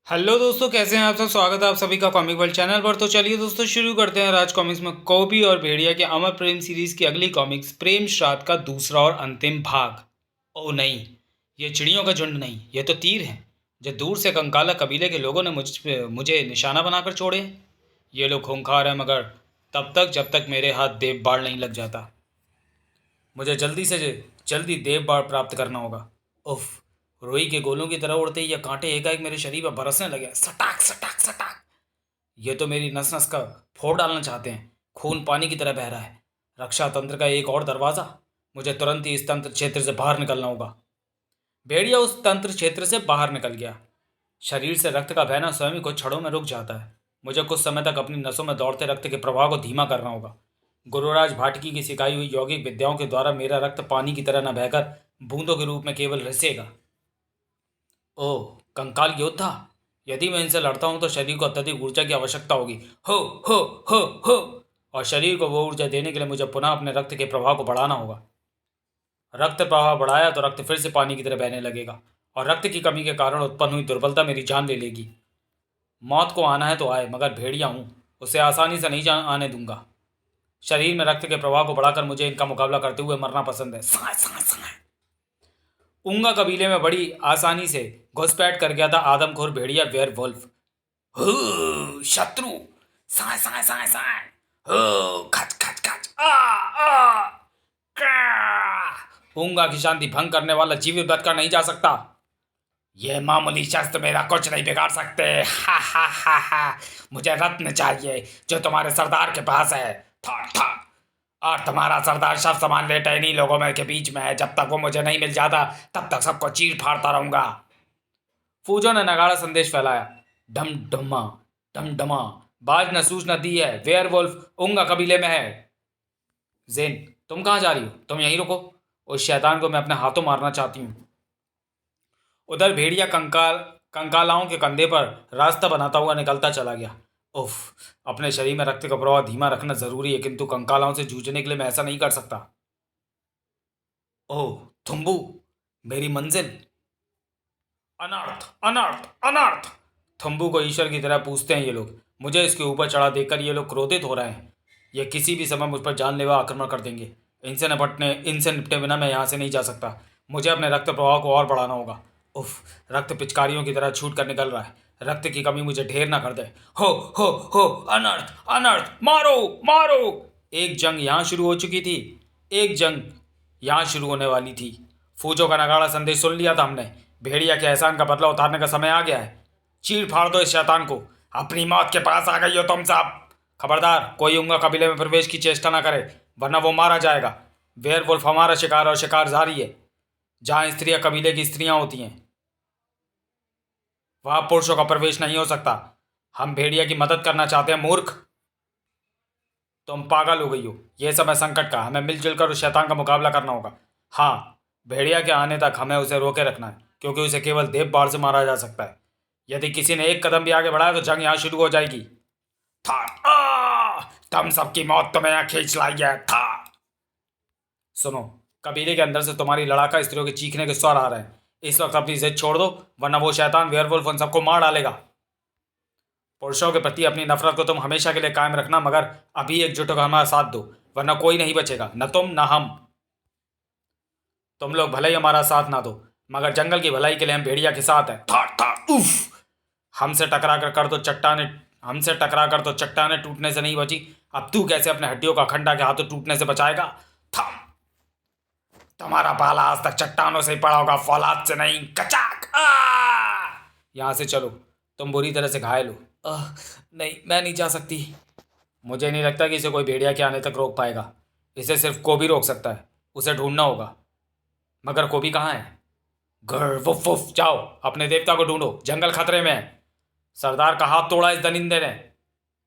Hello दोस्तों, कैसे हैं आप सब। स्वागत है आप सभी का कॉमिक वर्ल्ड चैनल पर। तो चलिए दोस्तों, शुरू करते हैं राज कॉमिक्स में कोबी और भेड़िया के अमर प्रेम सीरीज की अगली कॉमिक्स, प्रेम श्राद्ध का दूसरा और अंतिम भाग। ओ नहीं, ये चिड़ियों का झुंड नहीं, ये तो तीर हैं जो दूर से कंकाला कबीले के लोगों ने मुझे निशाना बनाकर छोड़े हैं। ये लोग खूंखार हैं, मगर तब तक जब तक मेरे हाथ देव बाढ़ नहीं लग जाता। मुझे जल्दी से जल्दी देव बाढ़ प्राप्त करना होगा। उफ, रुई के गोलों की तरह उड़ते ही ये कांटे एकाएक मेरे शरीर पर बरसने लगे। सटाक सटाक सटाक। ये तो मेरी नस नस का फोड़ डालना चाहते हैं। खून पानी की तरह बह रहा है। रक्षा तंत्र का एक और दरवाज़ा। मुझे तुरंत ही इस तंत्र क्षेत्र से बाहर निकलना होगा। भेड़िया उस तंत्र क्षेत्र से बाहर निकल गया। शरीर से रक्त का बहना स्वयं ही कुछ क्षणों में रुक जाता है। मुझे कुछ समय तक अपनी नसों में दौड़ते रक्त के प्रवाह को धीमा करना होगा। गुरुराज भाटकी की सिखाई हुई यौगिक विद्याओं के द्वारा मेरा रक्त पानी की तरह न बहकर बूंदों के रूप में केवल रिसेगा। ओह, कंकाल योद्धा। यदि मैं इनसे लड़ता हूं तो शरीर को अत्यधिक ऊर्जा की आवश्यकता होगी। हो हो हो हो। और शरीर को वो ऊर्जा देने के लिए मुझे पुनः अपने रक्त के प्रवाह को बढ़ाना होगा। रक्त प्रवाह बढ़ाया तो रक्त फिर से पानी की तरह बहने लगेगा और रक्त की कमी के कारण उत्पन्न हुई दुर्बलता मेरी जान ले लेगी। मौत को आना है तो आए, मगर भेड़िया हूं, उसे आसानी से नहीं आने दूंगा। शरीर में रक्त के प्रवाह को बढ़ाकर मुझे इनका मुकाबला करते हुए मरना पसंद है। साए साए साए। उंगा कबीले में बड़ी आसानी से घुसपैठ कर गया था आदमखोर भेड़िया वेयरवुल्फ। शत्रु। साए साए साए साए। खच खच खच। आ उंगा की शांति भंग करने वाला जीवित बचकर नहीं जा सकता। ये मामूली शस्त्र मेरा कुछ नहीं बिगाड़ सकते। हा हा हा हा। मुझे रत्न चाहिए जो तुम्हारे सरदार के पास है। था था। और तुम्हारा सरदार शव समान लेटा इन्हीं लोगों में के बीच में है। जब तक वो मुझे नहीं मिल जाता तब तक सबको चीर फाड़ता रहूंगा। फूजो ने नगाड़ा संदेश फैलाया। डम डमा डम डमा। बाज ने सूचना दी है, वेयरवुल्फ उंगा कबीले में है। जेन, तुम कहाँ जा रही हो? तुम यहीं रुको। उस शैतान को मैं अपने हाथों मारना चाहती हूँ। उधर भेड़िया कंकालाओं के कंधे पर रास्ता बनाता हुआ निकलता चला गया। उफ, अपने शरीर में रक्त का प्रवाह धीमा रखना जरूरी है, किंतु कंकालाओं से जूझने के लिए मैं ऐसा नहीं कर सकता। ओह थुम्बू, मेरी मंजिल। अनर्थ अनर्थ अनर्थ। थम्बू को ईश्वर की तरह पूजते हैं ये लोग। मुझे इसके ऊपर चढ़ा देखकर ये लोग क्रोधित हो रहे हैं। ये किसी भी समय मुझ पर जानलेवा आक्रमण कर देंगे। इनसे निपटे बिना मैं यहाँ से नहीं जा सकता। मुझे अपने रक्त प्रवाह को और बढ़ाना होगा। उफ, रक्त पिचकारियों की तरह छूट कर निकल रहा है। रक्त की कमी मुझे ढेर ना कर दे। हो हो हो। अनर्थ अनर्थ, मारो मारो। एक जंग यहाँ शुरू हो चुकी थी। एक जंग यहाँ शुरू होने वाली थी। फूजों का नगाड़ा संदेश सुन लिया था हमने। भेड़िया के एहसान का बदला उतारने का समय आ गया है। चीर फाड़ दो इस शैतान को। अपनी मौत के पास आ गई हो तुम सब। खबरदार, कोई उंगा कबीले में प्रवेश की चेष्टा ना करे, वरना वो मारा जाएगा। वेयरवुल्फ हमारा शिकार और शिकार जारी है। जहां स्त्रियां कबीले की स्त्रियां होती हैं वहां पुरुषों का प्रवेश नहीं हो सकता। हम भेड़िया की मदद करना चाहते हैं, मूर्ख। तुम पागल हो गई हो। यह समय संकट का, हमें मिलजुल कर उस शैतान का मुकाबला करना होगा। हाँ, भेड़िया के आने तक हमें उसे रोके रखना है, क्योंकि उसे केवल देव बाढ़ से मारा जा सकता है। यदि किसी ने एक कदम भी आगे बढ़ाया तो जंग यहाँ शुरू हो जाएगी। था तुम सबकी मौत तुम्हें यहाँ खींच लाई है। था। सुनो, कबीले के अंदर से तुम्हारी लड़ाका स्त्रियों के चीखने के स्वर आ रहे हैं। इस वक्त अपनी जिद छोड़ दो, वरना वो शैतान वेयरवुल्फ उन सबको मार डालेगा। पुरुषों के प्रति अपनी नफरत को तुम हमेशा के लिए कायम रखना, मगर अभी एकजुट होकर हमारा साथ दो, वरना कोई नहीं बचेगा, न तुम न हम। तुम लोग भले ही हमारा साथ ना दो, मगर जंगल की भलाई के लिए हम भेड़िया के साथ हैं। था था। उफ। हमसे टकरा कर तो चट्टाने टूटने से नहीं बची। अब तू कैसे अपने हड्डियों का खंडा के हाथों टूटने से बचाएगा? था। तुम्हारा पाला आज तक चट्टानों से ही पड़ा होगा, फौलाद से नहीं। कचाक। यहां से चलो, तुम बुरी तरह से घायल हो। नहीं, मैं नहीं जा सकती। मुझे नहीं लगता कि इसे कोई भेड़िया के आने तक रोक पाएगा। इसे सिर्फ कोबी रोक सकता है। उसे ढूंढना होगा, मगर कोबी कहाँ है? घर वुफ वुफ, जाओ अपने देवता को ढूंढो, जंगल खतरे में है। सरदार का हाथ तोड़ा इस दरिंदे ने,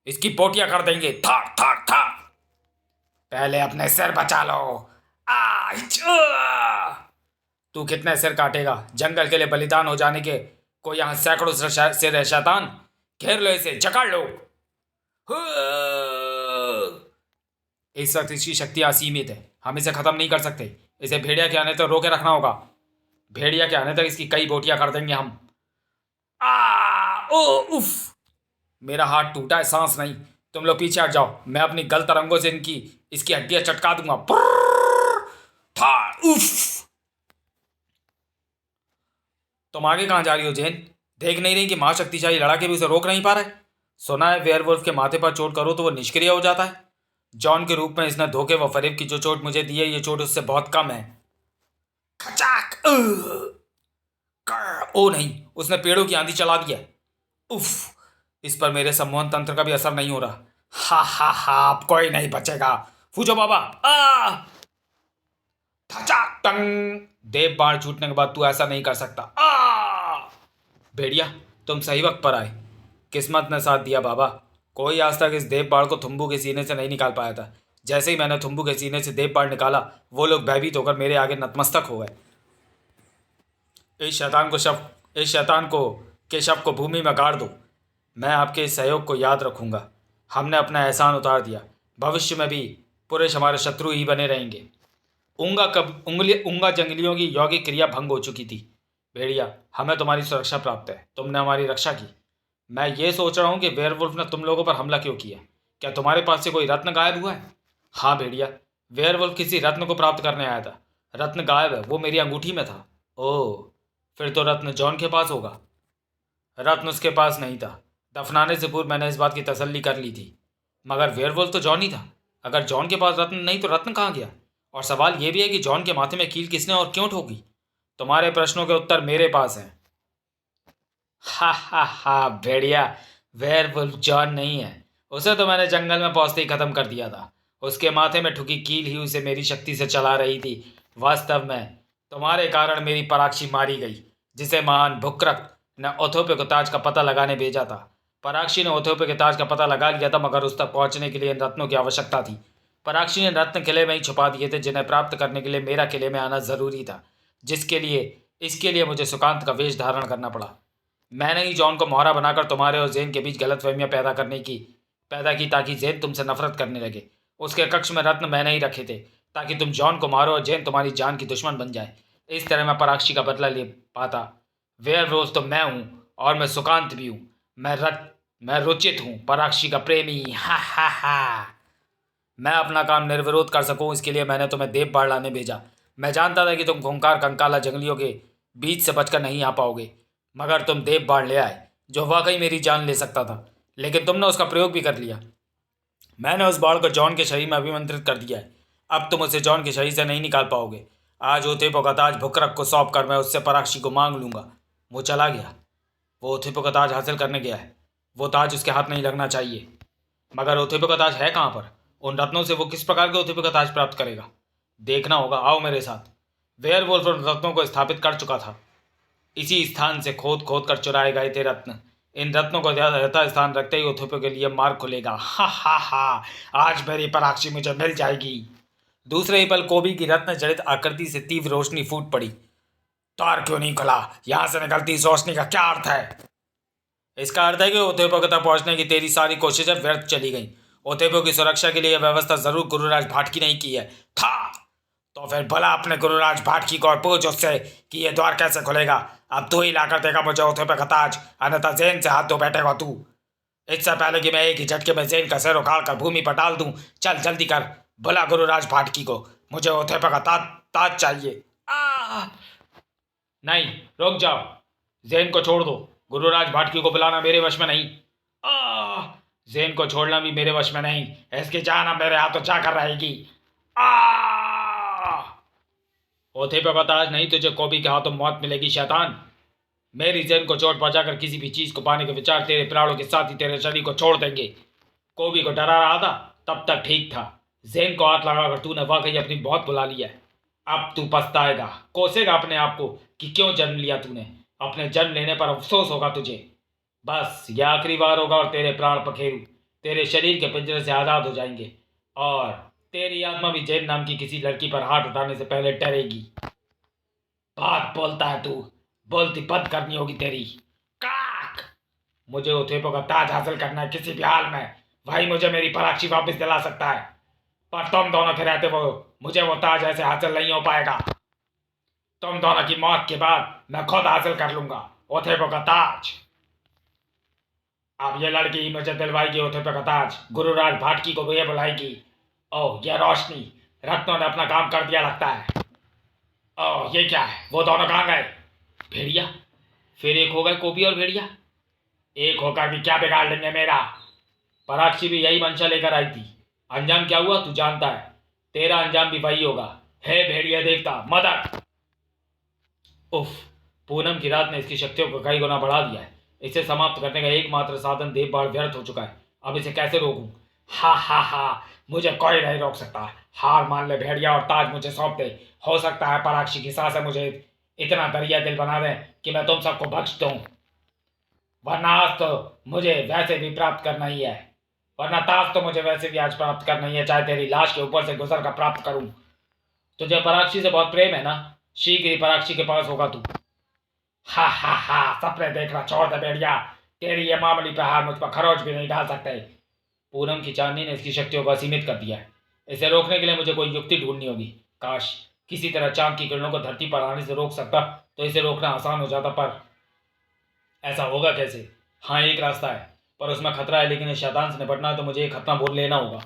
इसकी पोटियां कर देंगे। था था था। पहले अपने सिर बचा लो। आइच! तू कितने सिर काटेगा? जंगल के लिए बलिदान हो जाने के को यहाँ सैकड़ों सिर है शैतान। घेर लो इसे, जकड़ लो। इस वक्त इसकी शक्ति असीमित है, हम इसे खत्म नहीं कर सकते। इसे भेड़िया के आने तक रोके रखना होगा। भेड़िया के आने तक इसकी कई बोटियां कर देंगे हम। ओ उफ, मेरा हाथ टूटा है, सांस नहीं। तुम लोग पीछे हट जाओ, मैं अपनी गलत रंगों से इसकी हड्डियां चटका दूंगा। था उफ। तुम आगे कहाँ जा रही हो जेन? देख नहीं रही कि मां शक्तिशाली लड़ाके भी उसे रोक नहीं पा रहे? सुना है वेयरवुल्फ के माथे पर चोट करो तो वो निष्क्रिय हो जाता है। जॉन के रूप में इसने धोखे व फरेब की जो चोट मुझे दी है, ये चोट उससे बहुत कम है। खचाक! ओ नहीं, उसने पेड़ों की आंधी चला दी है। उफ, इस पर मेरे सम्मोहन तंत्र का भी असर नहीं हो रहा। हा हा हा, अब कोई नहीं बचेगा। फूजो बाबा। आ खचाक टंग। देव बाण छूटने के बाद तू ऐसा नहीं कर सकता। भेड़िया, तुम सही वक्त पर आए। किस्मत ने साथ दिया बाबा। कोई आज तक इस देव बाण को थुम्बू के सीने से नहीं निकाल पाया था। जैसे ही मैंने थुम्बू के सीने से देव बाण निकाला, वो लोग भयभीत होकर मेरे आगे नतमस्तक हो गए। इस शैतान को के शव को भूमि में गाड़ दो। मैं आपके इस सहयोग को याद रखूंगा। हमने अपना एहसान उतार दिया, भविष्य में भी पुरुष हमारे शत्रु ही बने रहेंगे। उंगा जंगलियों की यौगिक क्रिया भंग हो चुकी थी। भेड़िया, हमें तुम्हारी सुरक्षा प्राप्त है, तुमने हमारी रक्षा की। मैं ये सोच रहा हूँ कि वेयरवुल्फ ने तुम लोगों पर हमला क्यों किया। क्या तुम्हारे पास से कोई रत्न गायब हुआ है? हाँ भेड़िया, वेयरवुल्फ किसी रत्न को प्राप्त करने आया था। रत्न गायब है, वो मेरी अंगूठी में था। ओह, फिर तो रत्न जॉन के पास होगा। रत्न उसके पास नहीं था। दफनाने से पूर्व मैंने इस बात की तसल्ली कर ली थी। मगर वेयरवुल्फ तो जॉन ही था। अगर जॉन के पास रत्न नहीं तो रत्न कहाँ गया? और सवाल यह भी है कि जॉन के माथे में कील किसने और क्यों ठोकी? तुम्हारे प्रश्नों के उत्तर मेरे पास हैं। हा हा हा भेड़िया, वेयरवुल्फ जॉन नहीं है। उसे तो मैंने जंगल में पहुंचते ही खत्म कर दिया था। उसके माथे में ठुकी कील ही उसे मेरी शक्ति से चला रही थी। वास्तव में तुम्हारे कारण मेरी पराक्षी मारी गई, जिसे महान भुक्रक ने ओथोपे को ताज का पता लगाने भेजा था। पराक्षी ने ओथोपे के ताज का पता लगा लिया था, मगर उस तक पहुंचने के लिए इन रत्नों की आवश्यकता थी। पराक्षी ने रत्न किले में ही छुपा दिए थे, जिन्हें प्राप्त करने के लिए मेरा किले में आना जरूरी था। इसके लिए मुझे सुकांत का वेश धारण करना पड़ा। मैंने ही जॉन को मोहरा बनाकर तुम्हारे और जेन के बीच गलतफहमियां पैदा की ताकि जेन तुमसे नफरत करने लगे। उसके कक्ष में रत्न मैंने ही रखे थे ताकि तुम जॉन को मारो और जेन तुम्हारी जान की दुश्मन बन जाए। इस तरह मैं पराक्षी का बदला ले पाता। वेयरवुल्फ तो मैं हूँ और मैं सुकांत भी हूँ। मैं रुचित हूँ, पराक्षी का प्रेमी। हा हा हा। मैं अपना काम निर्विरोध कर सकूं, इसके लिए मैंने तुम्हें देव बाढ़ लाने भेजा। मैं जानता था कि तुम खूंखार कंकाला जंगलियों के बीच से बचकर नहीं आ पाओगे, मगर तुम देव बाढ़ ले आए, जो वाकई मेरी जान ले सकता था। लेकिन तुमने उसका प्रयोग भी कर लिया। मैंने उस बाढ़ को जॉन के शरीर में अभिमंत्रित कर दिया है। अब तुम उसे जॉन के शरीर से नहीं निकाल पाओगे। आज ओथेपो का ताज भुक्रक को सौंप कर मैं उससे पराक्षी को मांग लूंगा। वो चला गया। वो ओथेपो का ताज हासिल करने गया है। वो ताज उसके हाथ नहीं लगना चाहिए। मगर ओथेपो का ताज है कहाँ पर? उन रत्नों से वो किस प्रकार के ओथेपो का ताज प्राप्त करेगा? देखना होगा, आओ मेरे साथ। वेयरवुल्फ उन रत्नों को स्थापित कर चुका था। इसी स्थान से खोद खोद कर चुराए गए थे रत्न। इन रत्नों को यथा स्थान रखते ही ओथेपो के लिए मार्ग खुलेगा। हा हा हा, आज मेरी पराक्षी मुझे मिल जाएगी। दूसरे ही पल कोबी की रत्न जड़ित आकृति से तीव्र रोशनी फूट पड़ी। द्वार क्यों नहीं खुला? यहां से निकलती इस रोशनी का क्या अर्थ है? इसका अर्थ है कि ओथेपो तक पहुंचने की तेरी सारी कोशिशें व्यर्थ चली गई। ओथेपो की सुरक्षा के लिए व्यवस्था जरूर गुरुराज भाटकी ने ही की है था। तो फिर भला अपने गुरुराज भाटकी को और पूछ उससे कि ये द्वार कैसे खुलेगा। अब तू ही लाकर देगा मुझे ओथेपो का ताज, अन्यथा जेन से हाथ धो बैठेगा तू। इससे पहले कि मैं एक ही झटके में जेन का सिर उखाड़ कर भूमि पर डाल दूं, चल जल्दी कर, भला गुरुराज भाटकी को, मुझे ओथेपो का ताज चाहिए। नहीं, रुक जाओ, जेन को छोड़ दो। गुरुराज भाटकी को बुलाना मेरे वश में नहीं। जेन को छोड़ना भी मेरे वश में नहीं। इसकी जान अब मेरे हाथों जाकर रहेगी। ओथेपो का ताज नहीं, तुझे कोबी के हाथों मौत मिलेगी शैतान। मेरी जेन को चोट पहुंचाकर किसी भी चीज को पाने के विचार तेरे प्राणों के साथ ही तेरे शरीर को छोड़ देंगे। कोबी को डरा रहा था तब तक ठीक था। जेन को हाथ लगाकर तूने वाकई अपनी मौत बुला ली है। अब तू पछताएगा, कोसेगा अपने आप को कि क्यों जन्म लिया तूने। अपने जन्म लेने पर अफसोस होगा तुझे। बस यह आखिरी बार होगा और तेरे प्राण पखेरु तेरे शरीर के पिंजरे से आज़ाद हो जाएंगे और तेरी आत्मा भी जैन नाम की किसी लड़की पर हाथ उठाने से पहले डरेगी। बात बोलता है तू, बोलती बंद करनी होगी तेरी। काक! मुझे ओथेपो का ताज हासिल करना है किसी भी हाल में। वही मुझे मेरी पराक्षी वापस दिला सकता है। पर तुम दोनों के रहते वो मुझे वो ताज ऐसे हासिल नहीं हो पाएगा। तुम दोनों की मौत के बाद मैं खुद हासिल कर लूंगा ओथेपो का ताज। अब ये लड़की मुझे दिलवाएगी उथे पे कताज, गुरुराज भाटकी को ये बुलाएगी। ओह ये रोशनी, रत्नों ने अपना काम कर दिया लगता है। ओह ये क्या है, वो दोनों कहाँ गए? भेड़िया, फिर एक हो गए कोबी और भेड़िया। एक होकर भी क्या बिगाड़ लेंगे मेरा? पराक्षी भी यही मंशा लेकर आई थी। अंजाम क्या हुआ तू जानता है, तेरा अंजाम भी वही होगा। हे भेड़िया देवता मदद! उफ, पूनम की रात ने इसकी शक्तियों को कई गुना बढ़ा दिया है। इसे समाप्त करने का एकमात्र साधन देवबाण व्यर्थ हो चुका है। अब इसे कैसे रोकूं? हा हा हा, मुझे कोई नहीं रोक सकता। हार मान ले भेड़िया और ताज मुझे सौंप दे। हो सकता है पराक्षी की सास मुझे इतना दरिया दिल बना दे कि मैं तुम सबको बख्श दूं, वरना आज तो मुझे वैसे भी प्राप्त करना ही है। वरना ताज तो मुझे वैसे भी आज प्राप्त करना ही है, चाहे तेरी लाश के ऊपर से गुजर कर प्राप्त करूं। तुझे पराक्षी से बहुत प्रेम है ना, शीघ्र ही पराक्षी के पास होगा तू। हा हा हा, सपने देखना छोड़ दे भेड़िया, तेरी ये मामूली प्रहार मुझ पर खरोच भी नहीं डाल सकते। पूनम की चांदनी ने इसकी शक्तियों को असीमित कर दिया है। इसे रोकने के लिए मुझे कोई युक्ति ढूंढनी होगी। काश किसी तरह चांद की किरणों को धरती पर आने से रोक सकता तो इसे रोकना आसान हो जाता, पर ऐसा होगा कैसे? हाँ एक रास्ता है, पर उसमें खतरा है, लेकिन इस शैतान से निपटना है तो मुझे एक खतना बोल लेना होगा।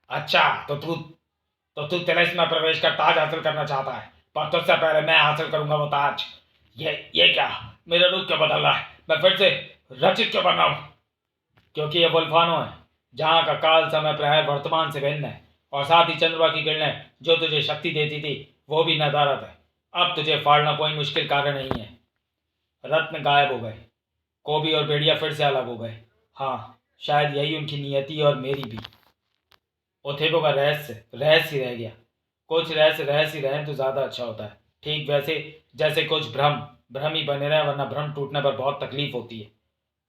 अच्छा तो तू तिलिस्म में प्रवेश कर ताज हासिल करना चाहता है, पर तुझसे पहले मैं हासिल करूंगा वो ताज। ये क्या, मेरा रूप क्यों बदल रहा है? मैं फिर से रचित क्यों बन रहा हूँ? क्योंकि ये वुल्फानो है, जहाँ का काल समय प्रहर वर्तमान से भिन्न है, और साथ ही चंद्रमा की किरणें जो तुझे शक्ति देती थी वो भी नदारत है। अब तुझे फाड़ना कोई मुश्किल कार्य नहीं है। रत्न गायब हो गए, कोबी और भेड़िया फिर से अलग हो गए। हाँ, शायद यही उनकी नियति और मेरी भी। ओथेबो का रहस्य रहस्य रह गया। कुछ रहस्य रहें तो ज़्यादा अच्छा होता है। ठीक वैसे जैसे कुछ भ्रम भ्रम ही बने रहे, वरना भ्रम टूटने पर बहुत तकलीफ होती है।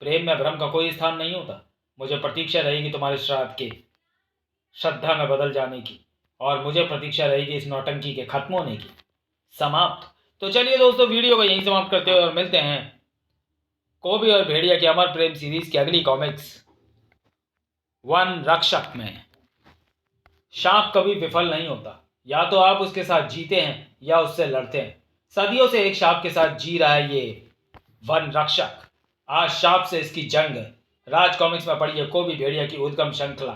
प्रेम में भ्रम का कोई स्थान नहीं होता। मुझे प्रतीक्षा रहेगी तुम्हारे श्राद्ध के श्रद्धा में बदल जाने की, और मुझे प्रतीक्षा रहेगी इस नौटंकी के खत्म होने की। समाप्त। तो चलिए दोस्तों, वीडियो को यहीं समाप्त करते हैं और मिलते हैं कोबी और भेड़िया की अमर प्रेम सीरीज की अगली कॉमिक्स वन रक्षक में। सांप कभी विफल नहीं होता, या तो आप उसके साथ जीते हैं या उससे लड़ते हैं। सदियों से एक सांप के साथ जी रहा है ये वन रक्षक। आज सांप से इसकी जंग है। राज कॉमिक्स में पढ़िए कोबी भेड़िया की उद्गम श्रृंखला।